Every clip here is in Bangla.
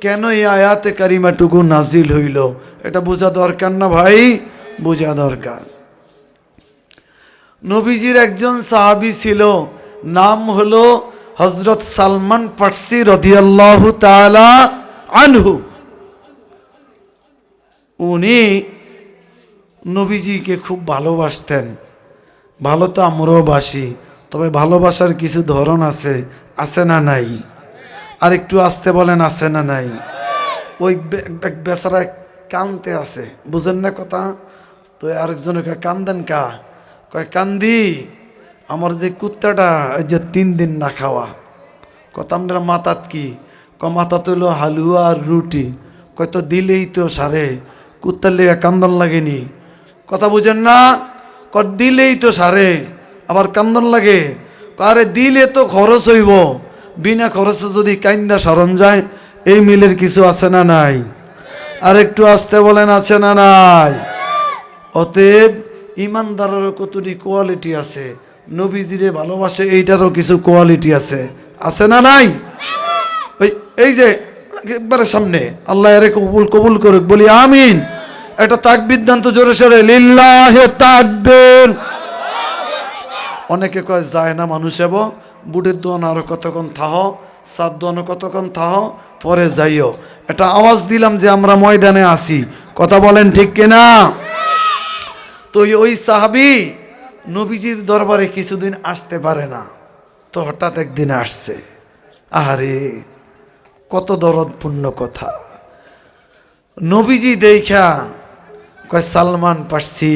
কেন এই আয়াতে কারিমাটুকু নাজিল হইল, এটা বোঝা দরকার না ভাই? বোঝা দরকার। নবীজির একজন সাহাবী ছিল, নাম হলো হযরত সালমান ফার্সি রাদিয়াল্লাহু তাআলা আনহু। উনি নবীজিকে খুব ভালোবাসতেন। ভালো তো আমরাও বাসি, তবে ভালোবাসার কিছু ধরন আছে, আছে না নাই? আর একটু আসতে বলেন, আছে না নাই? ওই বেচারা কানতে আছে, বুঝেন না কথা? তো আরেকজনকে কান্দেন কা? কয় কান্দি আমার যে কুত্তাটা এই যে 3 দিন না খাওয়া। কথা আপনার মাথাত কি? মাথা হলো হালুয়া আর রুটি। কয় তো দিলেই তো সারে, কুত্তার লেগে কান্দন লাগেনি। কথা বুঝেন না? দিলেই তো সারে, আবার কান্দন লাগে। আরে দিলে তো খরচ হইব, বিনা খরচে যদি কান্দা সরণ যায়, এই মিলের কিছু আছে না নাই? আর একটু আসতে বলেন, আছে না নাই? অতএব ইমানদারেরও কতটি কোয়ালিটি আছে, নবীজিরে ভালোবাসে এইটারও কিছু কোয়ালিটি আছে, আছে না নাই? এই যে একবারে সামনে, আল্লাহ এর কবুল করুক, বলি আমিন। একটা তাকবীর দেন তো জোরে সোরে, লিল্লাহি তাকবীর। অনেকে কয় যায় না মানুষ এবো, বুটের দোয়ান আরো কতক্ষণ থাহ, সাত দোয়ানো কতক্ষণ থাহ, পরে যাইও। এটা আওয়াজ দিলাম যে আমরা ময়দানে আসি, কথা বলেন ঠিক কিনা? তো ওই সাহাবী নবীজির দরবারে কিছুদিন আসতে পারে না, তো হঠাৎ একদিন আসছে। আরে কত দরদপূর্ণ কথা। নবীজি দেখা কয়, সালমান ফার্সি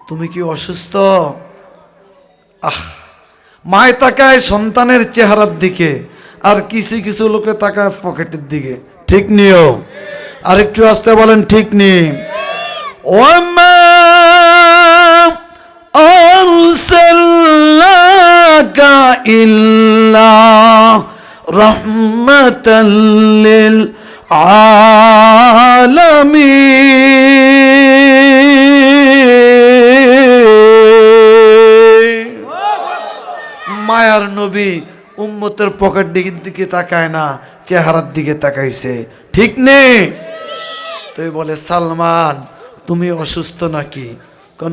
তুমি কি অসুস্থ? মায় তাকায় সন্তানের চেহারার দিকে, আর কিছু কিছু লোকে তাকায় পকেটের দিকে, ঠিক নিও? আর একটু আসতে বলেন, ঠিক নেই? ওমা আরসালনাকা ইল্লা রাহমাতাল লিল আলামিন। মায়ার নবী উম্মতের পকেট দিকে তাকায় না, চেহারার দিকে তাকাইছে, ঠিক নেই? তুই বলে, সালমান তুমি অসুস্থ নাকি?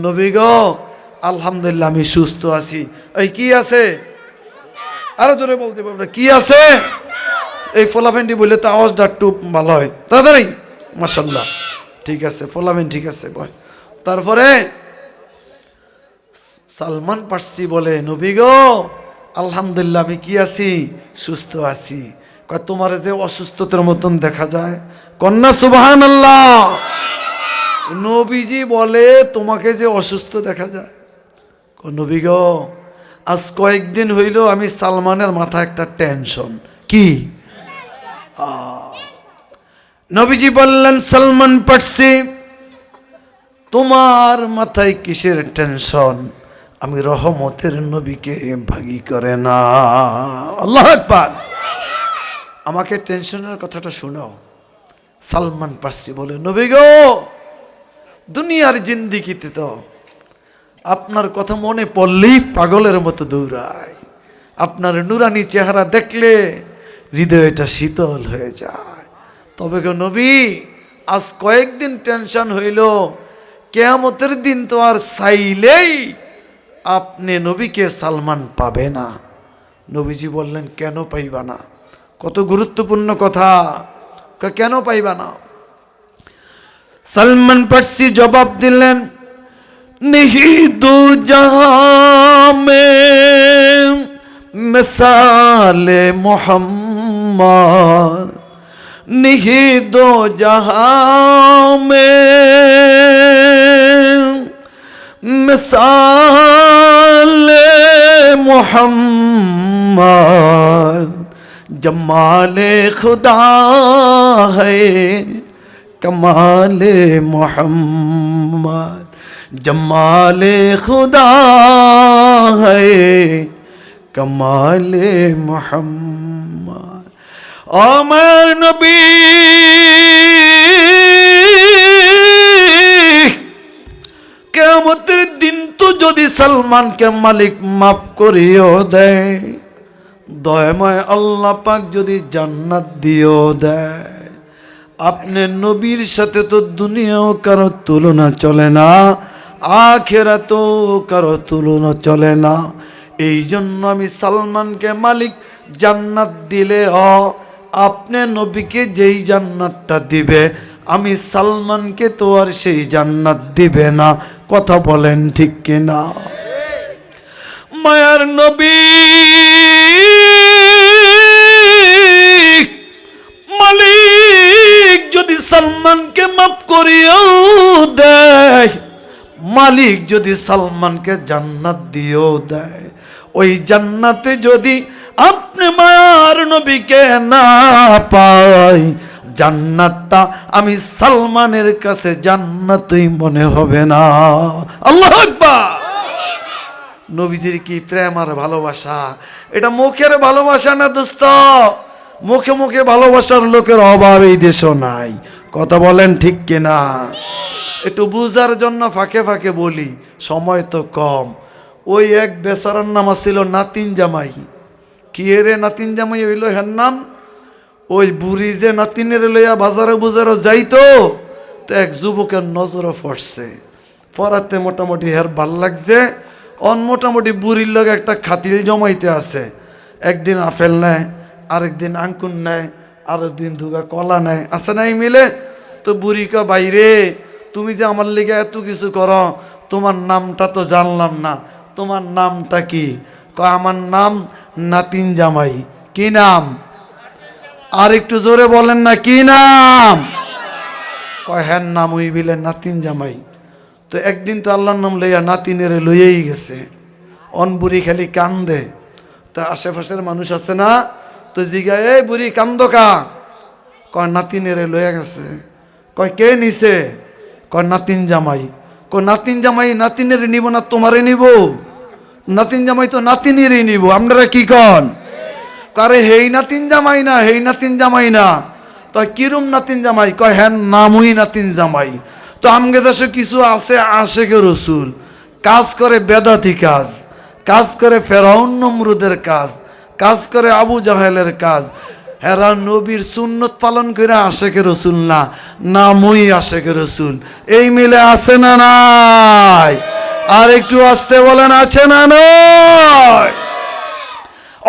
নবী গো আলহামদুলিল্লাহ আমি সুস্থ আছি। এই কি আছে? আরো জোরে বলতে পারবে, কি আছে? এই ফোলাফেন্টি বললে তো আওয়াজটা একটু ভালো হয়, তাড়াতাড়ি। মাশাআল্লাহ, ঠিক আছে ফোলাফেন, ঠিক আছে বয়। তারপরে সালমান ফার্সি বলে, নবী গো আলহামদুলিল্লাহ আমি কি আছি? সুস্থ আছি। কয় তোমার যে অসুস্থতার মতন দেখা যায়, কন্যা সুবহানাল্লাহ। নবীজি বলে তোমাকে যে অসুস্থ দেখা যায়। নবী গো আজ কয়েকদিন হইল আমি সালমানের মাথায় একটা টেনশন। কি? নবীজি বললেন, সালমান ফার্সি তোমার মাথায় কিসের টেনশন? আমি রহমতের নবীকে ভাগী করে না। আল্লাহু আকবার। আমাকে টেনশনের কথাটা শোনাও। সালমান ফার্সি বলে, নবী গো দুনিয়ার জিন্দিগিতে তো আপনার কথা মনে পড়লেই পাগলের মতো দৌড়ায়। আপনার নুরানি চেহারা দেখলে হৃদয়টা শীতল হয়ে যায়। তবে গো নবী আজ কয়েকদিন টেনশন হইল, কিয়ামতের দিন তো আর চাইলেই আপনি নবীকে সালমান পাবে না। নবীজি বললেন, কেন পাইবা না? কত গুরুত্বপূর্ণ কথা, কেন পাইবা না? সালমান ফার্সি জবাব দিলেন, नहीं दो जहां में मिसाल मोहम्मद, नहीं दो जहां में मिसाल मोहम्मद, जमाले खुदा है कमाले मोहम्मद, जमाले खुदा है कमाले मोहम्मद। আমার নবী কিয়ামতের দিন তো যদি সালমানকে মালিক মাফ করিও দেয়, দয়াময় আল্লাহ পাক যদি জান্নাত দিও দেয়, আপনার নবীর সাথে তো দুনিয়াও কারো তুলনা চলে না, আখিরাতেও কারো তুলনা চলে না। এই জন্য আমি সালমানকে মালিক জান্নাত দিলে আপনি নবীকে যেই জান্নাতটা দিবে আমি সালমানকে তো আর সেই জান্নাত দিবে না। কথা বলেন ঠিক কিনা? মায়ার নবী মালিক যদি সালমানকে মাফ করিয়েও দেয়, মালিক যদি সালমানকে জান্নাত দিয়েও দেয়, ওই জান্নাতে যদি আপনি মায়ার নবীকে না পাই, জান্নাতটা আমি সালমানের কাছে জান্নাতই মনে হবে না। আল্লাহু আকবার। নবীজির কি প্রেম আর ভালোবাসা! এটা মুখের ভালোবাসা না দোস্ত, মুখে মুখে ভালোবাসার লোকের অভাব এই দেশও নাই। কথা বলেন ঠিক কিনা? একটু বুঝার জন্য ফাঁকে ফাঁকে বলি, সময় তো কম। ওই এক বেচারার নাম ছিল নাতিন জামাই। কি রে নাতিন জামাই হইল হের নাম? ওই বুড়ি যে নাতিনের লইয়া বাজারে বুজারে যাইতো, তো এক যুবকের নজরে পড়ছে, পড়াতে মোটামুটি হের ভাল লাগছে। মোটামুটি বুড়ির লগে একটা খাতিল জমাইতে আছে। একদিন আপেল নেয়, আরেকদিন আঙ্কুর নেয়, আরেকদিন দুগা কলা নেয়, আছে নাই মিলে। তো বুড়ি কা বাইরে, তুমি যে আমার লিগে এত কিছু করো, তোমার নামটা তো জানলাম না, তোমার নামটা কি? আমার নাম নাতিন জামাই। কি নাম? আর একটু জোরে বলেন না, কি নাম? হ্যাঁ নাম ওই বিলে নাতিন জামাই। তো একদিন তো আল্লাহর নাম লইয়া নাতিনের লইয়াই গেছে। বুড়ি খালি কান্দে। তো আশেপাশের মানুষ আছে না, তো জিগা এই বুড়ি কান্দো কা? কয় নাতিনের লইয়া গেছে। কয় কে নিছে? কয় নাতিন জামাই। কয় নাতিন জামাই নাতিনের নিব না তোমারে নিব? নাতিন জামাই তো নাতিনেরই নিব। আপনারা কি কন? কারে হেই নাতিন জামাই না, হেই নাতিন জামাই না। তো কিরম নাতিন জামাই? কয় হ্যাঁ নামই নাতিন জামাই। তো আমগে দেশে কিছু আছে আশেকে রসুল, কাজ করে বেদাতি কাজ, কাজ করে ফেরাউন নমরুদের কাজ, কাজ করে আবু জাহেলের কাজ। হেরা নবীর সুন্নত পালন করে আশেকে রসুল না, নামই আশেকে রসুল। এই মিলে আছে না নাই? আর একটু আসতে বলেন, আছে না নয়?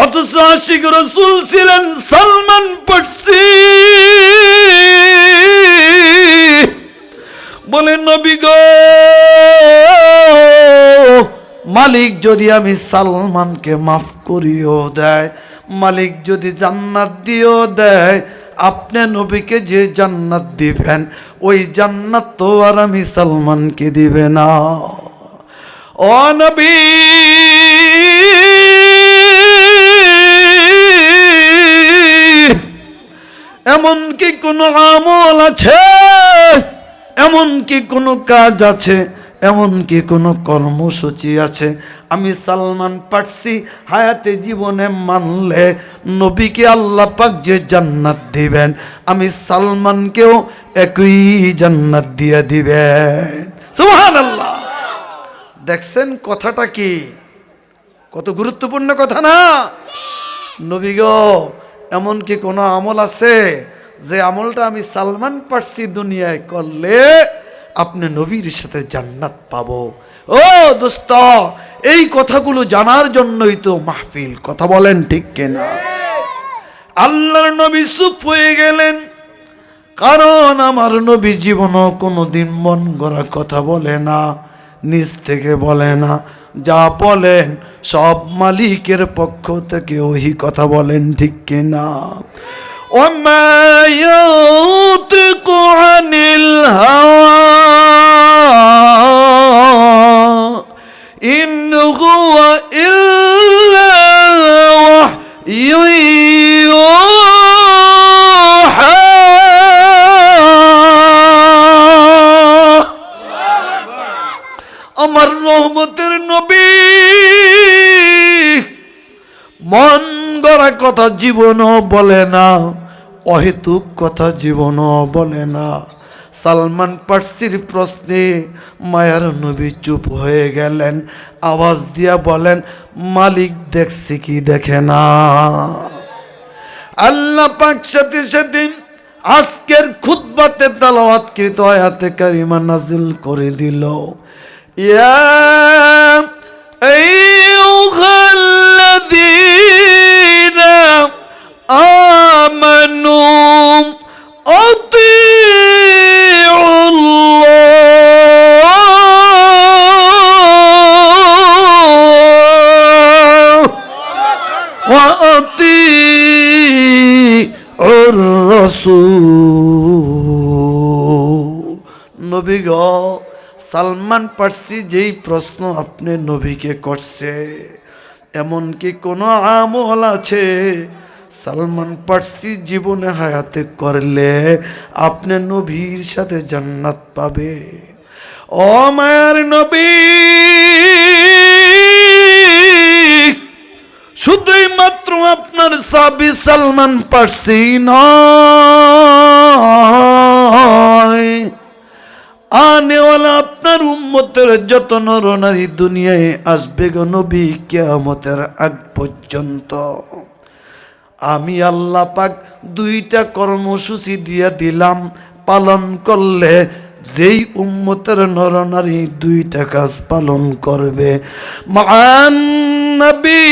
অথচ আশিক রসুল ছিলেন সালমান পার্সি। বলেন নবী গো, মালিক যদি আমি সালমানকে মাফ করিও দেয়, মালিক যদি জান্নাত দিও দেয়, আপনি নবীকে যে জান্নাত দিবেন ওই জান্নাত তো আর আমি সালমানকে দিবে না। ও নবী, এমন কি কোনো আমল আছে, এমন কি কোনো কাজ আছে, এমন কি কোনো কর্মসূচি আছে আমি সালমান পার্সি হায়াতে জীবনে মানলে নবীকে আল্লাহ পাক যে জান্নাত দিবেন আমি সালমানকেও একই জান্নাত দিয়ে দিবেন? সুবহানাল্লাহ। দেখছেন কথাটা কি কত গুরুত্বপূর্ণ কথা না? নবী গো, এমন কি কোনো আমল আছে যে আমলটা আমি সালমান পার্সি দুনিয়ায় করলে আপনি নবীর সাথে জান্নাত পাবো? ও দোস্ত, এই কথাগুলো জানার জন্যই তো মাহফিল। কথা বলেন ঠিক কিনা? আল্লাহর নবী চুপ হয়ে গেলেন, কারণ আমার নবী জীবনও কোনোদিন মন গড়া কথা বলে না, নিজ থেকে বলে না। যা বলেন সব মালিকের পক্ষ থেকে ওই কথা বলেন ঠিক কিনা? وما ينطق عن الهوى إن هو إلا وحي يوحى আমার রহমতের নবী মন গড়া কথা জীবনও বলে না, অহেতুক কথা জীবনও বলে না। সালমান পার্সির প্রশ্নে মায়ার নবী চুপ হয়ে গেলেন, আওয়াজ দিয়া বলেন, মালিক দেখছে কি দেখে না? আল্লাহ পাক সাথে সাথে আজকের খুদ রাতে তেলাওয়াতকৃত আয়াতে কারিমা নাযিল করে দিল, ইয়া আইয়ুহাল্লাযীনা আমানু নবী গো, সালমান পার্সি যেই প্রশ্ন আপনি নবীকে করছে, এমন কি কোনো আমল আছে সালমান পার্সি জীবনে হায়াতে করলে আপনি নবীর সাথে জান্নাত পাবে? ও মায়ার নবী, শুধুই মাত্র আপনার সাহাবী সালমান পার্সি নয়, আনেওয়ালা আপনার উম্মতের যত নরনারী দুনিয়ায় আসবে গো নবী, কিয়ামতের আগ পর্যন্ত আমি আল্লাহ পাক দুইটা কর্মসূচি দিয়ে দিলাম, পালন করলে যেই উম্মতের নরনারী দুইটা কাজ পালন করবে, মান নবী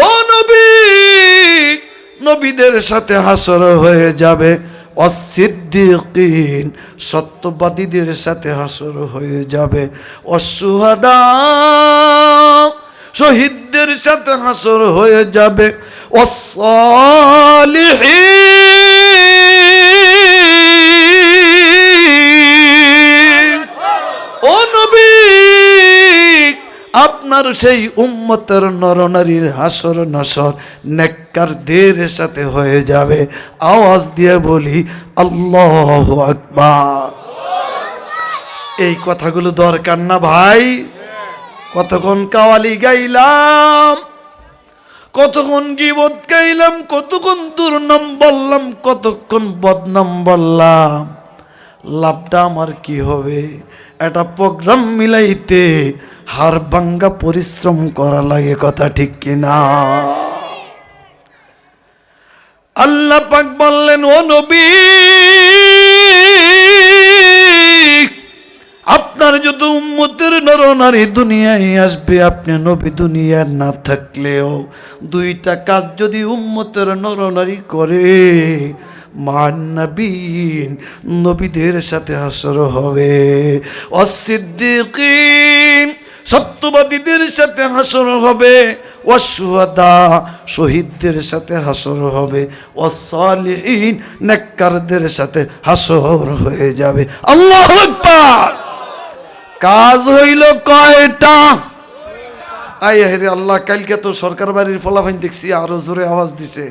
ও নবী, নবীদের সাথে হাসর হয়ে যাবে, অসিদ্দিকিন সত্যবাদীদের সাথে হাসর হয়ে যাবে, অশুহাদা শহীদদের সাথে হাসর হয়ে যাবে, অসালিহিন। ও নবী, আপনার সেই উম্মতের নরনারীর হাসর নাসর নেককারদের সাথে হয়ে যাবে। আওয়াজ দিয়ে বলি আল্লাহু আকবার। এই কথাগুলো দরকার না ভাই? কতক্ষণ কাওয়ালি গাইলাম, কতক্ষণ গীবত গাইলাম, কতক্ষণ দুর্নাম বললাম, কতক্ষণ বদনাম বললাম, লাভটা আমার কি হবে? একটা প্রোগ্রাম মিলাইতে হাড় ভাঙ্গা পরিশ্রম করা লাগে, কথা ঠিক কিনা? আল্লাহ পাক বললেন, ও নবী, আপনার যত উম্মতের নরনারী দুনিয়ায় আসবে, আপনি নবী দুনিয়ায় না থাকলেও দুইটা কাজ যদি উম্মতের নরনারী করে, মান নবীন নবীদের সাথে হাসর হবে, অসিদ্দিকিন সত্যবাদীদের সাথে হাসর হবে, ওয়াশুহাদা শহীদদের সাথে হাসর হবে, ওয়াসালিহিন নেককারদের সাথে হাসর হয়ে যাবে। আল্লাহু আকবার। কাজ হইল কয়টা? আয় রে আল্লাহ, কালকে তো সরকার বাড়ির ফলাফল দেখছি আরো জোরে আওয়াজ দিছে,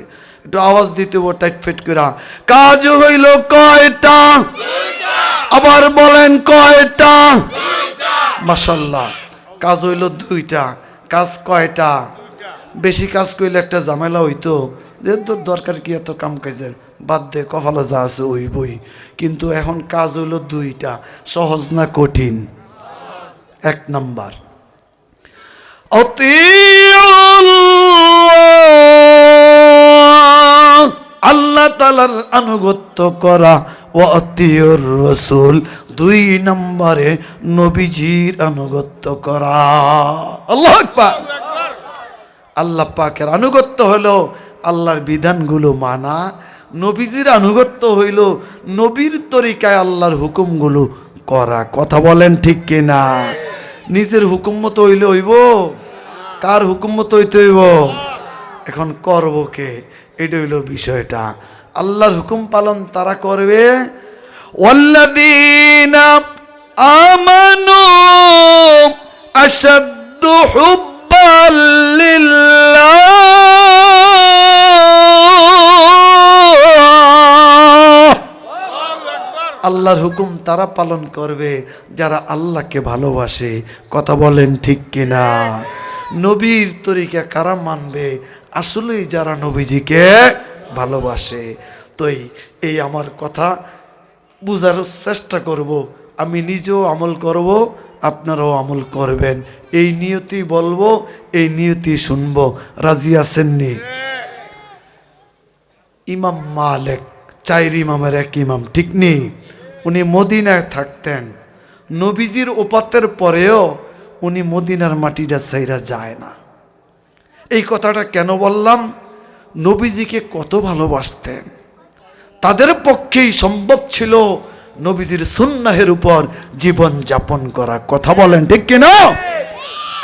একটু আওয়াজ দিতে ও টাইট ফিট করা। কাজ হইল কয়টা? আবার বলেন কয়টা? মাশাআল্লাহ, কাজ হইল দুইটা। কাজ কয়টা? বেশি কাজ করলে একটা ঝামেলা হইতো, যে তোর দরকার কি এত কাম কাজের, বাদ দে, কপালে যা আছে ওই বই। কিন্তু এখন কাজ হইল দুইটা। সহজ না কঠিন? এক নাম্বার, আল্লাহ তাআলার আনুগত্য করা, ও আতিউর রাসূল। দুই নম্বরে নবীজির আনুগত্য করা। আল্লাহু আকবার। আল্লাহ পাকের আনুগত্য হলো আল্লাহর বিধানগুলো মানা, নবীজির আনুগত্য হইল নবীর তরিকায় আল্লাহর হুকুমগুলো করা। কথা বলেন ঠিক কিনা? নিজের হুকুম মতো হইলে হইব? কার হুকুম মতো হইতে হইব? এখন করব কে? এটা হইল বিষয়টা। আল্লাহর হুকুম পালন তারা করবে, ওয়াল্লাযীনা আমানু আশাদ্দু হুব্বাল লিল্লাহ। আল্লাহর হুকুম তারা পালন করবে যারা আল্লাহকে ভালোবাসে। কথা বলেন ঠিক কিনা? নবীর তরিকা কারা মানবে? আসলেই যারা নবীজিকে ভালোবাসে। তো এই আমার কথা বুঝার চেষ্টা করব, আমি নিজেও আমল করব, আপনারাও আমল করবেন। এই নিয়তি বলবো, এই নিয়তি শুনবো। রাজি আছেননি? ইমাম মালিক 4 ইমামের এক ইমাম, ঠিক নেই? উনি মদিনায় থাকতেন। নবীজির ওপাতের পরেও উনি মদিনার মাটিটা ছাইরা যায় না। এই কথাটা কেন বললাম? নবীজিকে কত ভালোবাসতেন। তাদের পক্ষেই সম্ভব ছিল নবীজির সুন্নাহের উপর জীবন যাপন করা। কথা বলেন ঠিক কিনা?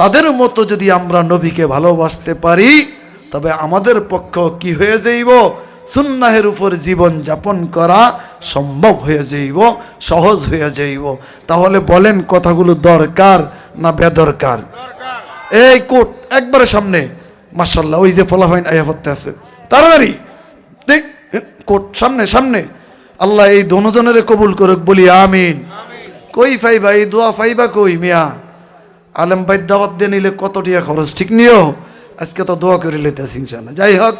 তাদের মতো যদি আমরা নবীকে ভালোবাসতে পারি, তবে আমাদের পক্ষেও কি হয়ে যাইব? সুন্নাহের উপর জীবন যাপন করা সম্ভব হয়ে যাইব, সহজ হয়ে যাইব। তাহলে বলেন কথাগুলো দরকার না বেদরকার? এই কোট একবারে সামনে, মাশাআল্লাহ, ওই যে ফলাফাইন আয়া পড়তে আছে, তাড়াতাড়ি দেখ, কোট সামনে সামনে। আল্লাহ এই দোনোজনের কবুল করুক, বলি আমিন। কই পাইবা এই দোয়া? পাইবা কই মিয়া? আলেম ভাই দাওয়াত দিয়ে নিলে কত টাকা খরচ, ঠিক নিও? আজকে তো দোয়া করে লইতেছি ইনশাআল্লাহ। যাই হোক,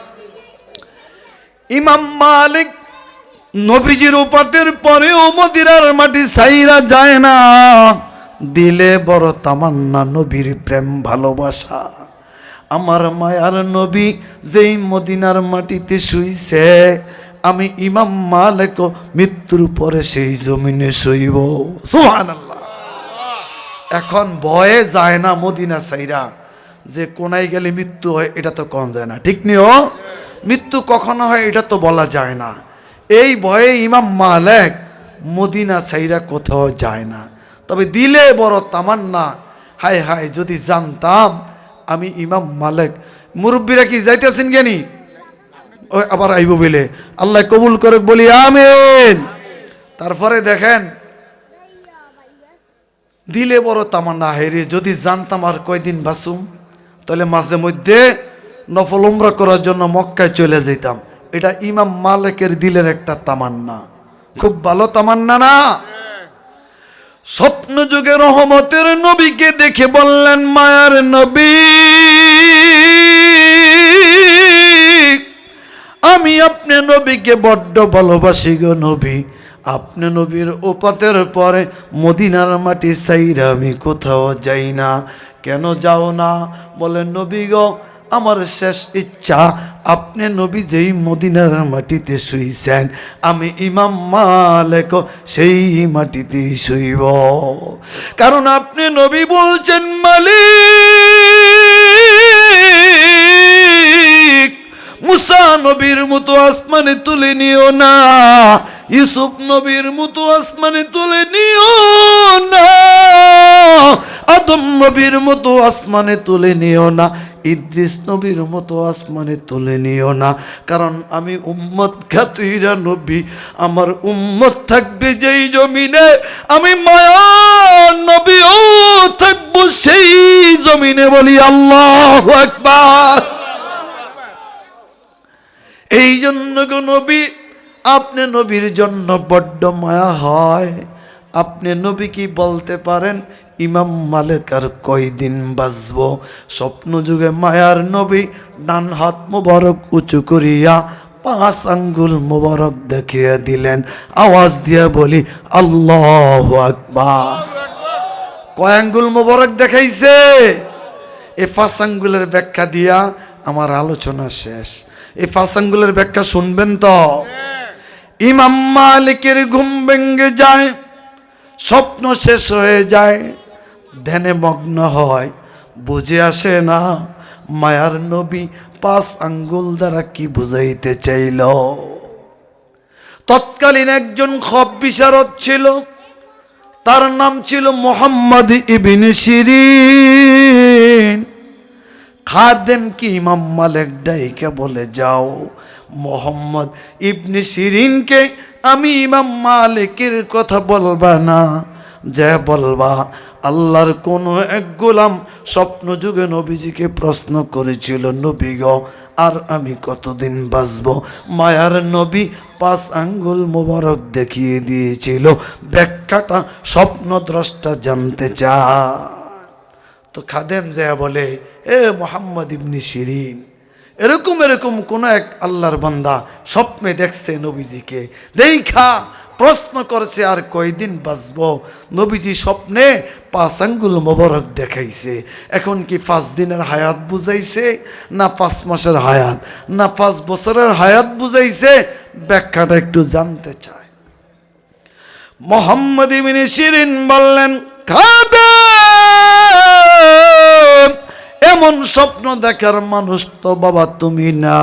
ইমাম মালিক নবীজির উপাতের পরেও মদিনার মাটি ছাইরা যায় না। দিলে বড় তামান্না, নবীর প্রেম ভালোবাসা। আমার মায়ার নবী যেই মদিনার মাটিতে শুইছে, আমি ইমাম মালিক মৃত্যুর পরে সেই জমিনে শুইব। সুবহানাল্লাহ। এখন ভয়ে যায় না মদিনা ছাইরা, যে কোনায় গেলে মৃত্যু হয় এটা তো কোন যায় না, ঠিক নিও? মৃত্যু কখনো হয় এটা তো বলা যায় না। এই ভয়ে ইমাম মালিক মদিনা ছাইরা কোথাও যায় না। তবে দিলে বড় তামান্না, হায় হায় যদি জানতাম আমি ইমাম মালিক। মুরব্বীরা কি যাইতেছেন জ্ঞানী? ওই আবার আইব বলে, আল্লাহ কবুল করে, বলি আমিন। তারপরে দেখেন, দিলে বড় তামান্না, হেরে যদি জানতাম আর কয়দিন বাঁচুম, তাহলে মাঝে মধ্যে নফল উমরা করার জন্য মক্কায় চলে যেতাম। এটা ইমাম মালিকের দিলের একটা তামান্না, খুব ভালো তামান্না না? স্বপ্ন যুগে রহমতের নবীকে দেখে বললেন, মায়ার নবী, আমি আপনি নবীকে বড্ড ভালোবাসি গো নবী। আপনি নবীর ওপাতের পরে মদিনার মাটি ছাইরা আমি কোথাও যাই না। কেন যাও না? বলে, নবী গো, আমার শেষ ইচ্ছা আপনি নবী যেই মদিনার মাটিতে শুইছেন, আমি ইমাম মালিক সেই মাটিতেই শুইব। কারণ আপনি নবী বলছেন, মালিক মুসা নবীর মতো আসমানে তুলে নিও না, ইউসুফ নবীর মতো আসমানে তুলে নিও না, আদম নবীর মতো আসমানে তুলে নিও না, ইদ্রিস নবীর মতো আসমানে তুলে নিও না। কারণ আমি উম্মত খাতিরা নবী, আমার উম্মত থাকবে যেই জমিনে, আমি মায়ার নবীও থাকবো সেই জমিনে। বলি আল্লাহু আকবার। এই জন্য গো নবী, আপনি নবীর জন্য বড্ড মায়া হয়। আপনি নবী কি বলতে পারেন, ইমাম মালিক আর কয়দিন বাঁচব? স্বপ্ন যুগে মায়ার নবী ডান হাত মুবারক উঁচু করিয়া 5 আঙ্গুল মুবারক দেখিয়ে দিলেন। আওয়াজ দিয়া বলি আল্লাহু আকবার। কয় আঙ্গুল মুবারক দেখাইছে? এই 5 আঙ্গুলের ব্যাখ্যা দিয়া আমার আলোচনা শেষ। এই 5 আঙ্গুলের ব্যাখ্যা শুনবেন তো? ইমাম মালিকের ঘুম ভেঙে যায়, স্বপ্ন শেষ হয়ে যায়, ধ্যানে মগ্ন হয়, বুঝে আসে না মায়ার নবী 5 আঙ্গুল দ্বারা কি বুঝাইতে চাইল। তৎকালীন একজন খব বিশারদ ছিল, তার নাম ছিল মুহাম্মদ ইবনে সিরিন। খাদেম কি ইমাম মালিক ডাইকা বলে, যাও মোহাম্মদ ইবনে সিরিনকে আমি ইমাম মালিকের কথা বলবা না, যা বলবা আল্লাহর কোন এক গোলাম স্বপ্ন যুগে নবীজিকে প্রশ্ন করেছিল, নবী গো আর আমি কতদিন বাঁচব? মায়ার নবী 5 আঙ্গুল মোবারক দেখিয়ে দিয়েছিল। ব্যাখ্যাটা স্বপ্নদ্রষ্টা জানতে চায়। তো খাদেম যা বলে, এ মোহাম্মদ ইবনে সিরিন, এরকম কোন এক আল্লাহর বান্দা স্বপ্নে দেখছে নবীজিকে, দেখা প্রশ্ন করছে আর কয়দিন বাঁচবো? নবীজি স্বপ্নে 5 আঙ্গুল মোবারক দেখাইছে। এখন কি 5 দিনের হায়াত বুঝাইছে, না 5 মাসের হায়াত, না 5 বছরের হায়াত বুঝাইছে? ব্যাখ্যাটা একটু জানতে চাই। মুহাম্মদ ইবনে সিরিন বললেন, খাদেম, এমন স্বপ্ন দেখার মানুষ তো বাবা তুমি না।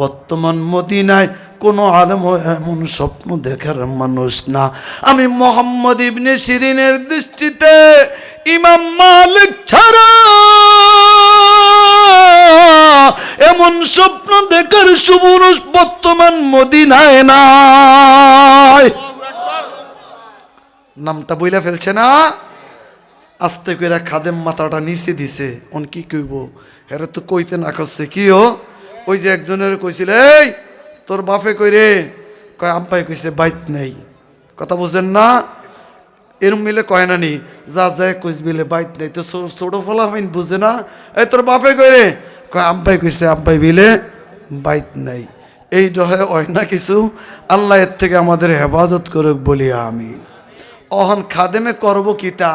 বর্তমান মদিনায় কোনো আলেম এমন স্বপ্ন দেখার মানুষ না। আমি মুহাম্মদ ইবনে সিরিনের দৃষ্টিতে ইমাম মালিক ছাড়া এমন স্বপ্ন দেখার সুপুরুষ বর্তমান মদিনায় নাই। নামটা বইলা ফেলছে না? আস্তে করে খাদেম মাথাটা নিচে দিছে। অন কি কইব? হেরে তো কইতে না করছে কি ও? ওই যে একজনের কইছিল, এই তোর বাপে কই রে? কয় আব্বাই কইছে বাইত নেই। কথা বুঝেন না? এরম মিলে কয় না নি, যা যায় কইস বিলে বাইত নেই। তো ছোট ফলা হইন বুঝে না, এই তোর বাপে কই রে? কয় আব্বাই কইছে আব্বাই বিলে বাইত নাই। এই ডহে হয় না কিছু। আল্লাহ এর থেকে আমাদের হেফাজত করুক বলি আমি। অহন খাদেমে করব কিতা?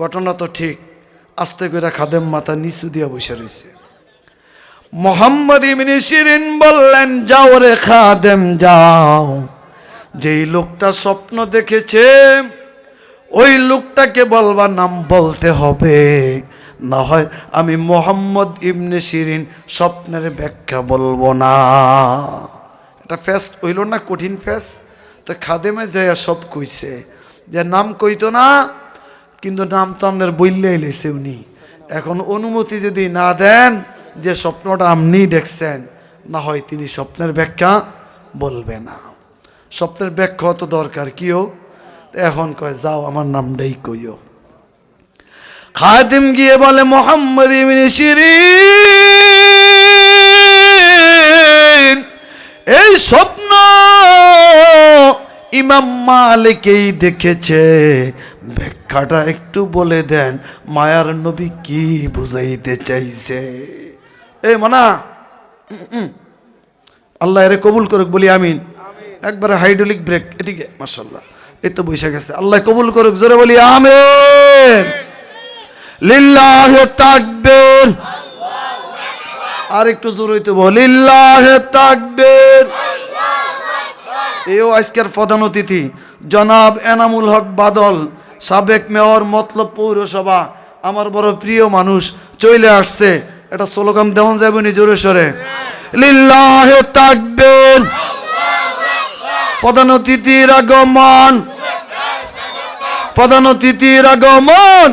ঘটনা তো ঠিক। আস্তে করে খাদেম মাথা নিচু দিয়া বসে রয়েছে। মুহাম্মদ ইবনে সিরিন বললেন, যাও রে খাদেম যাও, যেই লোকটা স্বপ্ন দেখেছে ওই লোকটাকে বলবা নাম বলতে হবে, না হয় আমি মুহাম্মদ ইবনে সিরিন স্বপ্নের ব্যাখ্যা বলবো না। এটা ফেস হইল না? কঠিন ফেস। তো খাদেমে যায় সব কইছে যে নাম কইতো না, কিন্তু নাম তো আপনার বললেই লেছে উনি। এখন অনুমতি যদি না দেন যে স্বপ্নটা আপনি দেখছেন, না হয় তিনি স্বপ্নের ব্যাখ্যা বলবে না। স্বপ্নের ব্যাখ্যা তো দরকার কিও। এখন কয় যাও আমার নামটাই কইও। খাদেম গিয়ে বলে, মুহাম্মদ ইবনে সিরিন এই স্বপ্ন ইমাম মালিকই দেখেছে, ব্যাখ্যাটা একটু বলে দেন, মায়ার নবী কি বুঝাইতে চাইছে? এই মানা আল্লাহ এরে কবুল করুক বলি আমিন। একবারে হাইড্রোলিক ব্রেক এদিকে, মাশাআল্লাহ। এই তো বসে গেছে। আল্লাহ কবুল করুক, জোরে বলি আমিন। লিল্লাহি তাকবীর। আর একটু জোরে হইতে বল, লিল্লাহি তাকবীর। এও আজকের প্রধান অতিথি জনাব এনামুল হক বাদল, সাবেক মেয়র মতলব পৌরসভা, আমার বড় প্রিয় মানুষ চলে আসছে। এটা স্লোগান দেওয়া যাবে নি জোরে সরে? লিল্লাহি তাকবীর। প্রধান অতিথির আগমন, প্রধান অতিথির আগমন।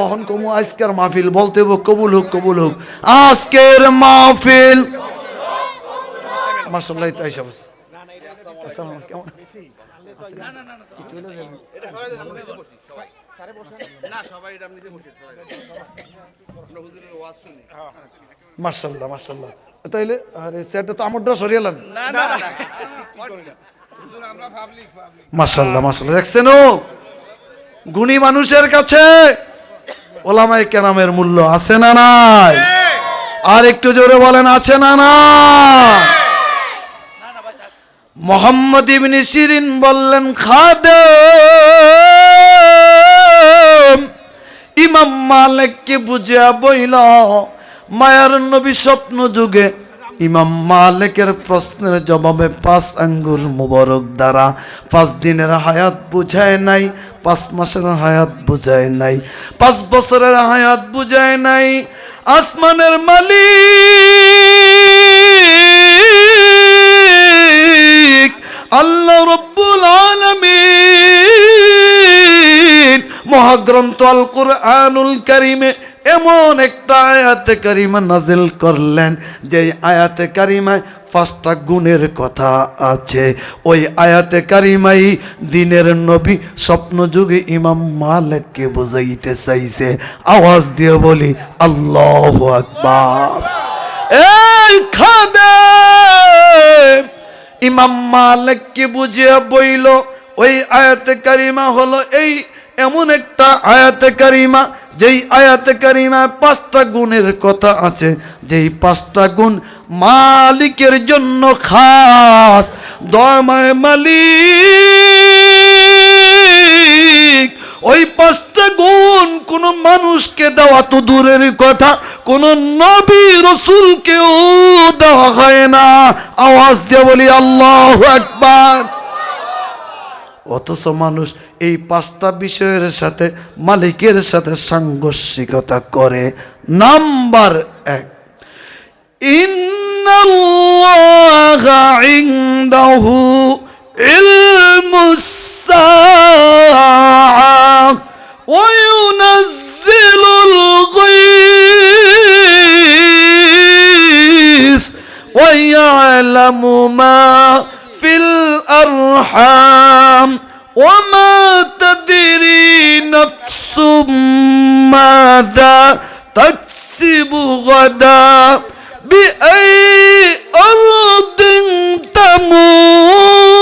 অহন কমু আজকের মাহফিল বলতে কবুল হোক, কবুল হোক আজকের মাহফিল। মাশাআল্লাহ। তাই সবস কেমন মাশাআল্লাহ মাশাআল্লাহ। তাইলে আরে সেটা তো আমরটা সরিয়ালেন। মাশাআল্লাহ মাশাআল্লাহ। দেখছেন ও গুণী মানুষের কাছে ওলামায়ে কেরামের মূল্য আছে না নাই? আর একটু জোরে বলেন, আছে না নাই? মুহাম্মদ ইবনে সিরিন বললেন, খাদেম ইমাম মালিককে বুঝিয়া বইল, মায়ার নবী স্বপ্ন যুগে ইমাম মালিকের প্রশ্নের জবাবে 5 আঙ্গুল মুবারক দ্বারা 5 দিনের হায়াত বুঝায় নাই, 5 মাসের হায়াত বুঝায় নাই, 5 বছরের হায়াত বুঝায় নাই। আসমানের মালিক আল্লাহ রব্বুল আলামিন মহাগ্রন্থ আল কুরআনুল কারীমে এমন একটা আয়াতে কারিমা নাজিল করলেন, যে আয়াতে কারিমায় 5টা গুণের কথা আছে। ওই আয়াতে কারিমাই দিনের নবী স্বপ্ন যুগে ইমাম মালিককে বুঝাইতে চাইছে। আওয়াজ দিয়ে বলি আল্লাহু আকবার। এই খাদেম ইমাম মালিককে বুঝিয়ে বইল, ওই আয়াতে কারিমা হলো এই এমন একটা আয়াতে কারিমা, যেই আয়াতে কারিমায় 5টা গুণের কথা আছে, যেই 5টা গুণ মালিকের জন্য খাস, দয়াময় মালিক, ওই 5টা গুণ কোন মানুষকে দেওয়া তো দূরের কথা, কোন নবী রাসূলকেও দেওয়া হয় না। আওয়াজ দিয়ে বলি আল্লাহু আকবার। অথচ মানুষ এই 5টা বিষয়ের সাথে মালিকের সাথে সাংঘর্ষিকতা করে। নাম্বার 1, ইন্নাল্লাহা ইনদাহু ইলমুস সাআহ ওয়া ইউনাজ্জিলুল গায়স ওয়া ইয়ালামু মা ফিল আরহাম ওয়া মা তাদরি নাফসুম মাযা তাকসিবু গাদা বিআই আরদিন তামুত।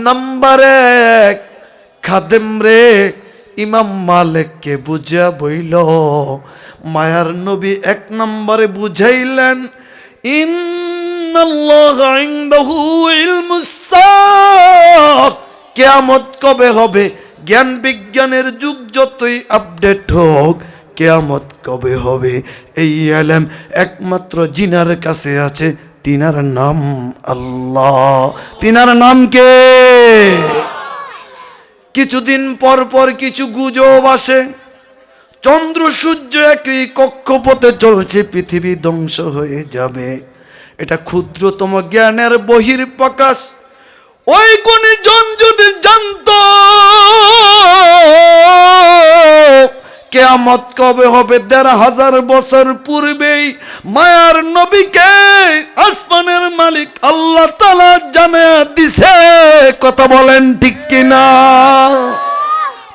নাম্বার 1, খাদেম রে ইমাম মালিককে বুঝা বইল। মায়ার নবী 1 নম্বরে বুঝাইলেন, ইন্নাল্লাহা ইনদাহু ইলমুস সাআহ, কিয়ামত কবে হবে? জ্ঞান বিজ্ঞানের যুগ যতই আপডেট হোক, কিয়ামত কবে হবে এই ইলম একমাত্র জিনার কাছে আছে। তিনার নাম আল্লাহ। তিনার নাম কে? কিছুদিন পর পর কিছু গুজব আসে, চন্দ্র সূর্য একই কক্ষপথে চলছে, পৃথিবী ধ্বংস হয়ে যাবে। এটা ক্ষুদ্রতম জ্ঞানের বহির্প্রকাশ। ওই গুণীজন যদি জানত কিয়ামত কবে হবে ১৫০০ বছর পূর্বেই মায়ার নবীকে আসমানের মালিক আল্লাহ তাআলা জানিয়ে দিছে। কথা বলেন ঠিক কিনা?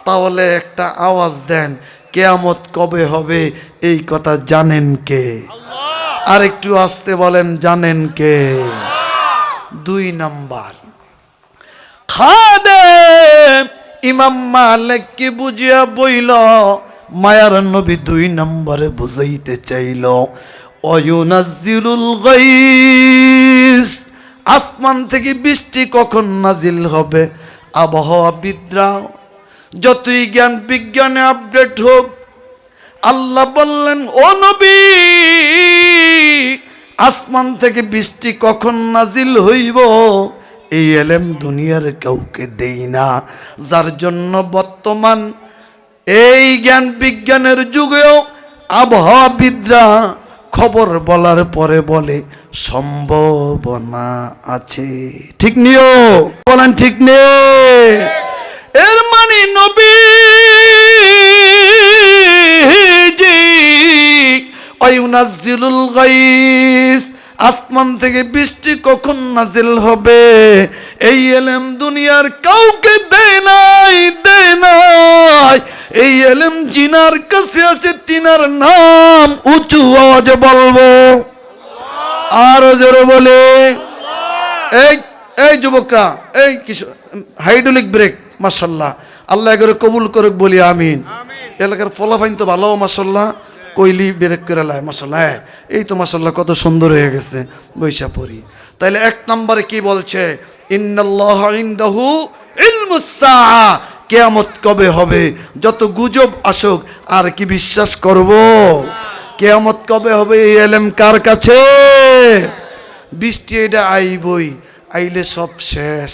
তাহলে একটা আওয়াজ দেন, কিয়ামত কবে হবে এই কথা জানেন কে? আর একটু আস্তে বলেন, জানেন কে? 2 নাম্বার, খাদেম ইমাম মালিককে বুঝিয়া বইল। মায়ার নবী 2 নম্বরে বুঝাইতে চাইল, ওয়ায়ুনাজ্জিলুল গায়স, আসমান থেকে বৃষ্টি কখন নাজিল হবে? আবহাওয়াবিদরা যতই জ্ঞান বিজ্ঞানে আপডেট হোক, আল্লাহ বললেন, ও নবী, আসমান থেকে বৃষ্টি কখন নাজিল হইব এই এলেম দুনিয়ার কাউকে দেই না। যার জন্য বর্তমান এই জ্ঞান বিজ্ঞানের যুগেও আবহাওয়াবিদরা খবর বলার পরে বলে সম্ভাবনা আছে। ঠিক নিও, বলেন ঠিক নেই? এর মানে নবীজি ওয়ায়ুনাজ্জিলুল গায়স, আসমান থেকে বৃষ্টি কখন নাজিল হবে এই ইলম দুনিয়ার কাউকে দেয় নাই, দেয় নাই। এই ইলম জিনার কাছে আছে। তিনার নাম উঁচু আওয়াজে বলবো, আরো জোরে বলে। এই এই যুবকরা, এই কিছু হাইড্রোলিক ব্রেক, মাশাআল্লাহ, আল্লাহ এগুলো কবুল করুক বলি আমিন। এলাকার ফলাফাইন তো ভালো, মাশাআল্লাহ, কইলি ব্রেক করে লাই, মাশাআল্লাহ। এই তো মাশাআল্লাহ কত সুন্দর হয়ে গেছে, বৈশা পড়ি। তাইলে 1 নম্বরে কি বলছে? ইন্নাল্লাহা ইনদাহু ইলমুস সাআ, কিয়ামত কবে হবে? যত গুজব আসুক আর কি বিশ্বাস করব? কিয়ামত কবে হবে এই ইলম কার কাছে? বৃষ্টি এটা আইবই, আইলে সব শেষ।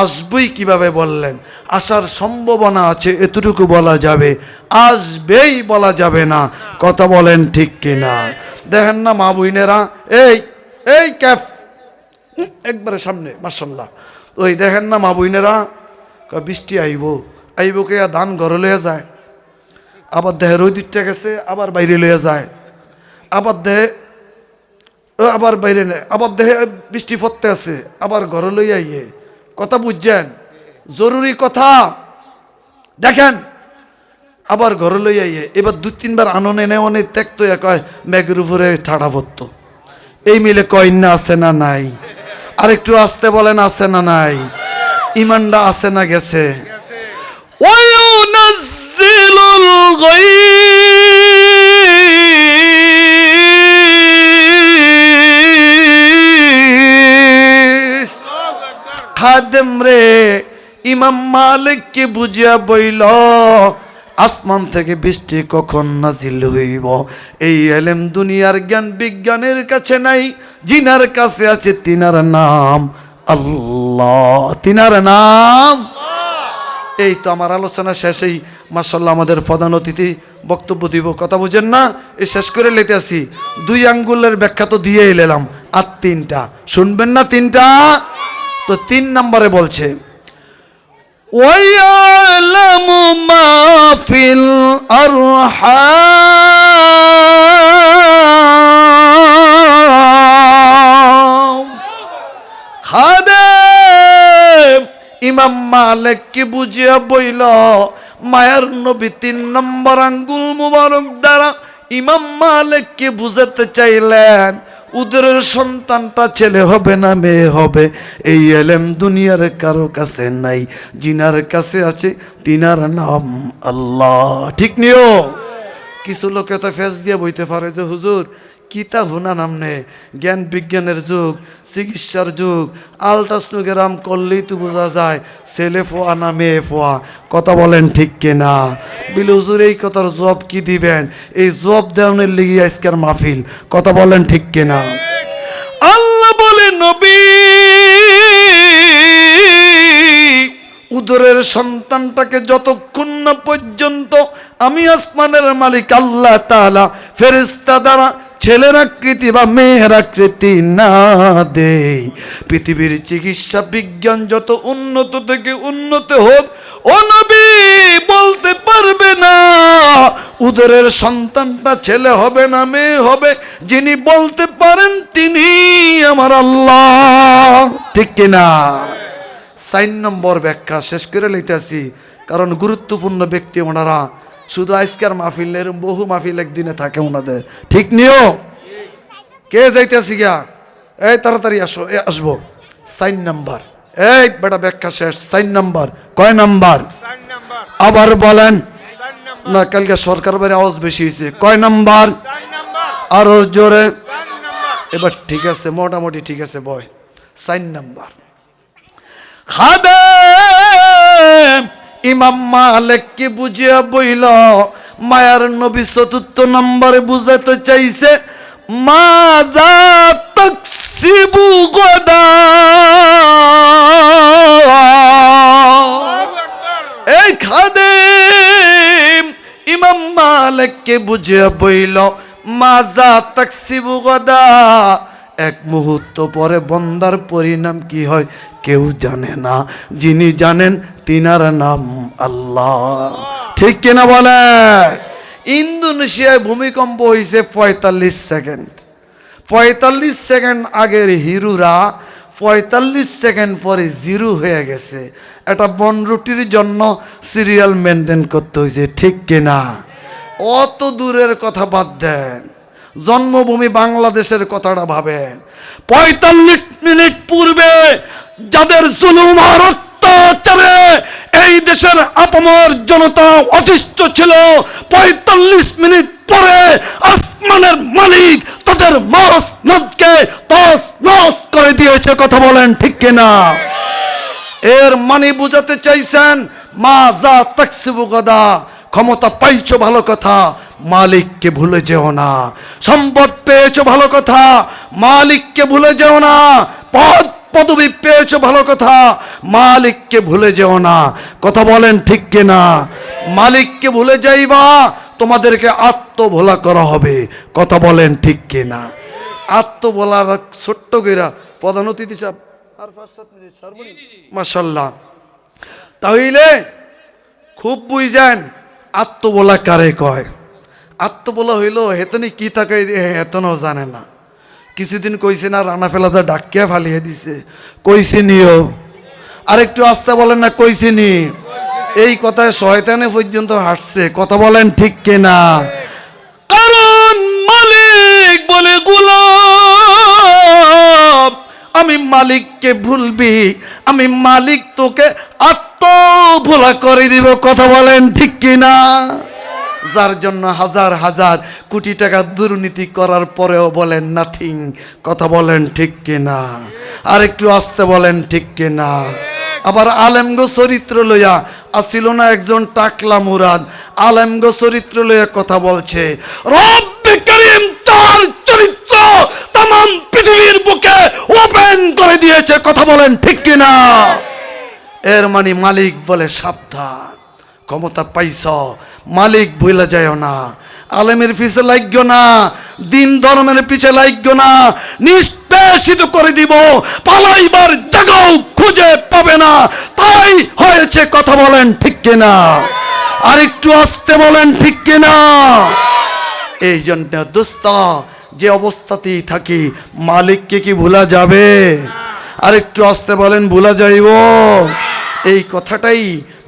আসবই কিভাবে বললেন? আসার সম্ভাবনা আছে এতটুকু বলা যাবে, আসবেই বলা যাবে না। কথা বলেন ঠিক কিনা? দেখেন না মা বোনেরা, এই এই ক্যাফ একবারে সামনে, মাশাআল্লাহ, ওই দেখেন না মা বোনেরা, বৃষ্টি আইব, আইব কে ধান ঘরে লইয়া যায়, আবার দেহে রোদ উঠতে গেছে, আবার বাইরে লইয়া যায়, আবার দেহে আবার বাইরে নেয়, আবার দেহে বৃষ্টি পড়তে আছে, আবার ঘরে লইয়া ইয়ে। কথা বুঝছেন? জরুরি কথা। দেখেন, আবার ঘরে লইয়া ইয়ে। এবার 2-3 বার আননে নেওয়ানে ত্যাক্ত কয় মেঘের উপরে ঠাড়া পড়তো। এই মিলে কয় না আছে না নাই? আর একটু আসতে বলেন, আছে না নাই? ইমানটা আছে না গেছে? ওয়ায়ুনাজ্জিলুল গায়স খাদেম রে ইমাম মালিককে বুঝিয়া বইল আসমান থেকে বৃষ্টি কখন নাজিল হইব এই এলেম দুনিয়ার জ্ঞান বিজ্ঞানের কাছে নাই, জিনার কাছে আছে, তিনার নাম আল্লাহ, তিনার নাম। এই তো আমার আলোচনা শেষেই মাশাআল্লাহ আমাদের প্রধান অতিথি বক্তব্য দিব, কথা বুঝেন না, এই শেষ করে লেতে আসি। 2 আঙ্গুলের ব্যাখ্যা তো দিয়ে এলাম, আর 3টা শুনবেন না? 3টা তো 3 নম্বরে বলছে ওয়ায়ালামু মা ফিল আরহাম। খাদেম ইমাম মালিককে বুঝিয়া বইল মায়ার নবী 3 নম্বর আঙ্গুল মুবারক দ্বারা ইমাম মালিককে বুঝাতে চাইলেন উদরের সন্তানটা ছেলে হবে না মেয়ে হবে এই এলেম দুনিয়ার কারো কাছে নাই, জিনার কাছে আছে, তিনার নাম আল্লাহ। ঠিক নিও? কিছু লোকে তো ফেস দিয়ে বইতে পারে যে হুজুর কিতাব হুনা নামনে, জ্ঞান বিজ্ঞানের যুগ, চিকিৎসার যুগ, আলট্রাসোনোগ্রাম করলেই তো বোঝা যায় ছেলে ফোয়া না মেয়ে ফোয়া, কথা বলেন ঠিক কিনা? বিল হুজুর এই কথার জবাব কি দিবেন? এই জবাব দেওয়ার লেগে আজকের মাহফিল, কথা বলেন ঠিক কিনা? আল্লাহ বলে নবী উদরের সন্তানটাকে যতক্ষণ না পর্যন্ত আমি আসমানের মালিক আল্লাহ তাআলা ফেরেশতা দ্বারা ছেলের আকৃতি বা মেয়ের আকৃতি না দেই, পৃথিবীর চিকিৎসা বিজ্ঞান যত উন্নত থেকে উন্নত হোক ও নবী বলতে পারবে না উদরের সন্তানটা ছেলে হবে না মেয়ে হবে। যিনি বলতে পারেন তিনি আমার আল্লাহ। ঠিক কিনা? 4 নম্বর ব্যাখ্যা শেষ করে লইতেছি, কারণ গুরুত্বপূর্ণ ব্যক্তি ওনারা, শুধু আজকের মাহফিল এরকম বহু মাহফিল একদিনে থাকে ওনাদের। ঠিক নিও? কে যাইতেছি গিয়া? এই তাড়াতাড়ি আসো, আসবো। 4 নম্বর, এই বেটা ব্যাখ্যা শেষ। 4 নম্বর কয় নম্বর? আবার বলেন না, কালকে সরকার বাড়ি আওয়াজ বেশি হয়েছে। কয় নম্বর? আরো জোরে। এবার ঠিক আছে, মোটামুটি ঠিক আছে বয়। 4 নম্বর খাদেম ইমাম মালিককে বুঝিয়া বইল মায়ার নবী 4 নম্বরে বুঝাতে চাইছে মাযা তাকসিবু গাদা। এই খাদেম ইমাম মালিককে বুঝিয়া বইল মাযা তাকসিবু গাদা, এক মুহূর্ত পরে বন্দার পরিণাম কি হয় কেউ জানে না, যিনি জানেন তিনার নাম আল্লাহ। ঠিক কিনা বলে? ইন্দোনেশিয়ায় ভূমিকম্প হয়েছে 45 সেকেন্ড। 45 সেকেন্ড আগের হিরুরা 45 সেকেন্ড পরে জিরো হয়ে গেছে। এটা বনরুটির জন্য সিরিয়াল মেনটেন করতে হয়েছে। ঠিক কিনা? অত দূরের কথা বাদ দেন, জন্মভূমি বাংলাদেশের কথাটা ভাবেন। 45 মিনিট পূর্বে যাদের জুলুম আর অত্যাচারে এই দেশের আপামর জনতা অতিষ্ঠ ছিল, 45 মিনিট পরে আসমানের মালিক তাদের মসনদকে তস নস করে দিয়েছে। কথা বলেন ঠিক কিনা? এর মানে বুঝাতে চাইছেন মাযা তাকসিবু গাদা, ক্ষমতা পাইছো ভালো কথা, মালিককে ভুলে যেও না। সম্পদ পেয়েছো ভালো কথা, মালিককে ভুলে যেও না। পদ পদবি পেয়েছো ভালো কথা, মালিককে ভুলে যেও না। কথা বলেন ঠিক কিনা? মালিককে ভুলে যাইবা তোমাদেরকে আত্মভোলা করা হবে। কথা বলেন ঠিক কিনা? আত্মভোলার ছোট্ট কইরা প্রধান অতিথি সাহেব আর 5-7 মিনিট মাশাআল্লাহ। তাহলে খুব বুঝেন আত্মভোলা কারে কয়। আত্মবলা হইল হেতনি কি থাকে হেতনও জানে না। কিছুদিন কইছে না রানা ফেলাজা ডাকিয়া ফালিয়ে দিছে, কইছে নিও। আর একটু আস্তে বলেন না, কইছে নি। এই কথায় শয়তানে পর্যন্ত হাঁটছে। কথা বলেন ঠিক কিনা? কারণ মালিক বলে গোলাম আমি মালিককে ভুলবি, আমি মালিক তোকে আত্মভোলা করে দিব। কথা বলেন ঠিক কিনা? যার জন্য হাজার হাজার কোটি টাকা দুর্নীতি করার পরেও বলেন নাথিং। কথা বলেন ঠিক কিনা? আর একটু আস্তে বলেন ঠিক কিনা? আবার আলেমগো চরিত্র লইয়া আসিল না একজন টাকলা মুরাদ, আলেমগো চরিত্র লইয়া কথা বলছে। রব্বে করিম তার চরিত্র তাম পৃথিবীর বুকে ওপেন করে দিয়েছে। কথা বলেন ঠিক কিনা? এর মানে মালিক বলে সাবধান, ক্ষমতা পাইছ, মালিক ভুলে যায় না। আলেমের পিছে লাগো না, দিন ধর্মের পিছে লাগো না, নিষ্পেষিত করে দিব, পালাইবার জায়গাও খুঁজে পাবে না। তাই হয়েছে। কথা বলেন ঠিক কিনা? আর একটু আস্তে বলেন ঠিক কিনা? এই জন্য দোস্ত, যে অবস্থাতেই থাকি মালিককে কি ভোলা যাবে? আর একটু আস্তে বলেন, ভোলা যাইব? এই কথাটাই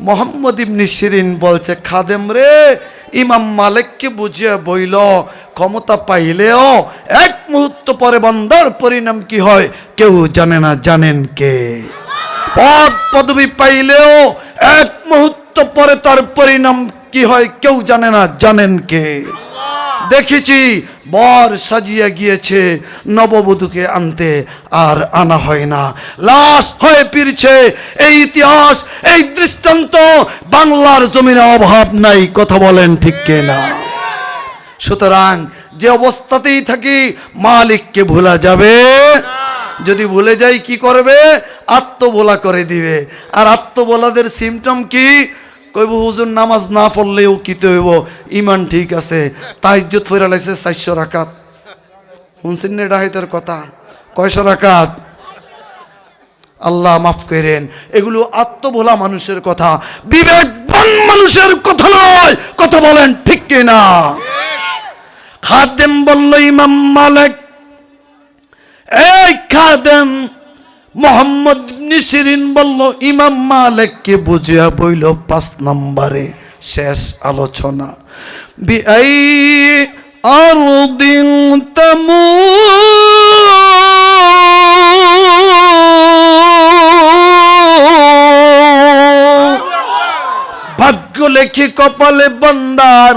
মোহাম্মদ ইবনে শিরিন বলছে, খাদেম রে, ইমাম মালিককে বুঝিয়ে বইল, ক্ষমতা পাইলেও এক মুহূর্ত পরে বান্দার পরিণাম কি হয় কেউ জানে না, জানেন কে? পদ পদবি পাইলেও এক মুহূর্ত পরে তার পরিণাম কি হয় কেউ জানে না, জানেন কে? দেখেছি বর সাজিয়ে গিয়েছে নববধূকে আনতে, আর আনা হয় না, লাশ হয়ে ফিরছে। এই ইতিহাস, এই দৃষ্টান্ত বাংলার জমিনে অভাব নাই। কথা বলেন ঠিক কিনা? সুতরাং যে অবস্থাতেই থাকি মালিককে ভোলা যাবে? যদি ভুলে যাই কি করবে? আত্মবোলা করে দিবে। আর আত্মবোলাদের সিমটম কি? কইব হুজুর নামাজ না পড়লেও কিতে হইব, ইমান ঠিক আছে, তাহাজ্জুদ পড়া লাইছে 400 রাকাত। শুনছেন না ডাহাইতের কথা? কয়শো রাকাত? আল্লাহ মাফ করেন, এগুলো আত্মভোলা মানুষের কথা, বিবেকবান মানুষের কথা নয়। কথা বলেন ঠিক কিনা? খাদেম বলল ইমাম মালিক, এই খাদেম মোহাম্মদ ইবনে শিরিন বলল ইমাম মালিককে বুঝিয়া বইল 5 নম্বরে শেষ আলোচনা। বিআই আরদিন তামু ভাগ্য লেখে কপালে বান্দার,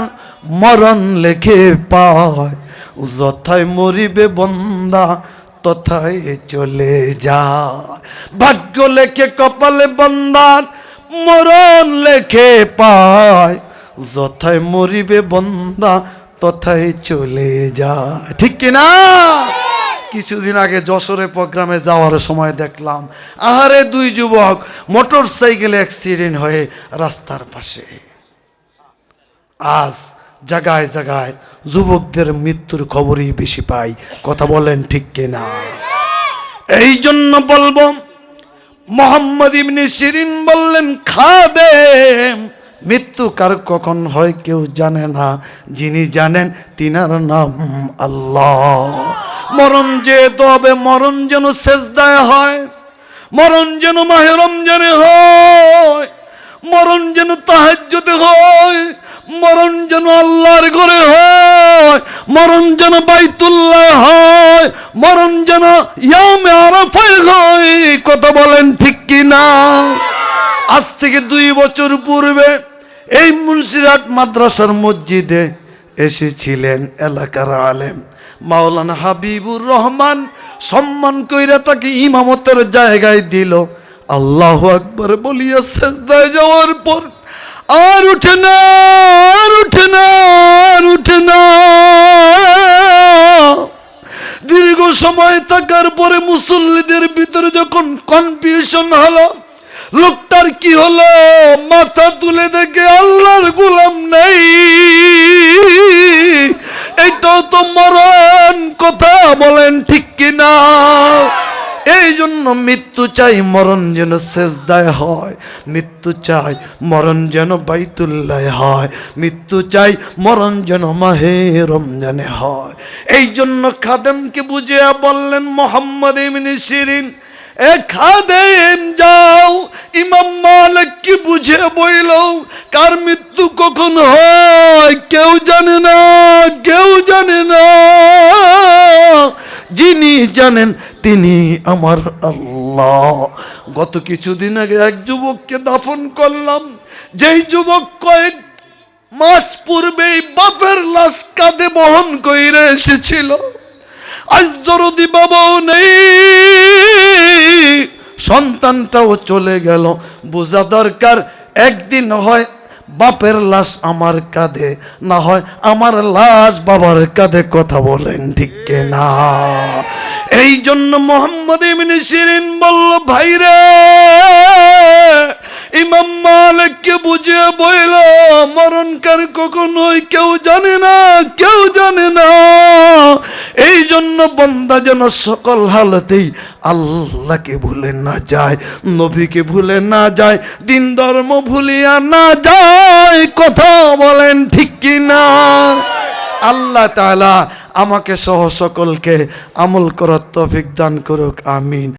মরণ লেখে পায়, যথায় মরিবে বন্দা তথায় চলে যায়। ভাগ্য লেখে কপালে বান্দার, মরণ লেখে পায়, যথায় মরিবে বন্দা তথায় চলে যায়। ঠিক কিনা? কিছুদিন আগে যশোরে প্রোগ্রামে যাওয়ার সময় দেখলাম, আহারে 2 যুবক মোটর সাইকেলে অ্যাক্সিডেন্ট হয়ে রাস্তার পাশে। আজ জায়গায় জায়গায় যুবকদের মৃত্যুর খবরই বেশি পাই। কথা বলেন ঠিক কিনা? এই জন্য বলবো, মোহাম্মদ ইবনে শিরিন বললেন, খাদেম মৃত্যু কার কখন হয় কেউ জানে না, যিনি জানেন তিনার নাম আল্লাহ। মরণ যে তবে মরণ যেন সেজদায় হয়, মরণ যেন মাহে রমজানে হয়, মরণ যেন তাহাজ্জুদে হয়, মরণ যেন আল্লাহর ঘরে হয়, মরণ যেন বাইতুল্লাহ হয়, মরণ যেন ইয়ামে আরাফায় হয়। কথা বলেন ঠিক কিনা? আজ থেকে 2 বছর পূর্বে এই মুন্সিরহাট মাদ্রাসার মসজিদে এসেছিলেন এলাকার আলেম মাওলানা হাবিবুর রহমান। সম্মান কইরা তাকে ইমামতের জায়গায় দিল। আল্লাহু আকবার বলিয়া সেজদায় যাওয়ার পর আর উঠে না, আর উঠে না, আর উঠে না। দীর্ঘ সময় থাকার পরে মুসল্লিদের ভিতরে যখন কনফিউশন হলো, লোকটার কি হলো, মাথা তুলে দেখে আল্লাহর গোলাম নেই। এইটাও তো মরণ। কথা বলেন ঠিক কিনা? এই জন্য মৃত্যু চাই, মরণ যেন সেজদায় হয়, মৃত্যু চাই, মরণ যেন বাইতুল্লাহ হয়, মৃত্যু চাই, মরণ যেন মাহে রমজানে হয়। এই জন্য খাদেমকে বুঝিয়া বললেন মোহাম্মদ ইবনে শিরিন, এ খাদেম যাও ইমাম মালিককে বুঝে বইল, কার মৃত্যু কখন হয় কেউ জানে না, কেউ জানে না, যিনি জানেন তিনি আমার আল্লাহ। গত কিছুদিন আগে এক যুবককে দাফন করলাম, যেই যুবক কয়েক মাস পূর্বেই বাপের লাশ কাঁধে বহন কইরে এসেছিল। আজ দরদি বাবাও নেই, সন্তানটাও চলে গেল। বোঝা দরকার একদিন হয় বাপের লাশ আমার কাঁধে, না হয় আমার লাশ বাবার কাঁধে। কথা বলেন ঠিক কিনা? এই জন্য মুহাম্মদ ইবনে সিরিন বলল, ভাইরে ইমাম মালিককে বুঝিয়ে বইল, মরণকার কখন হয় কেউ জানে না, কেউ জানে না। এই জন্য বান্দা যেন সকল হালতেই আল্লাহকে ভুলে না যায়, নবীকে ভুলে না যায়, দিন ধর্ম ভুলিয়া না যায়। কথা বলেন ঠিক কিনা? আল্লাহ তাআলা আমাকে সহ সকলকে আমল করার তৌফিক দান করুক। আমিন।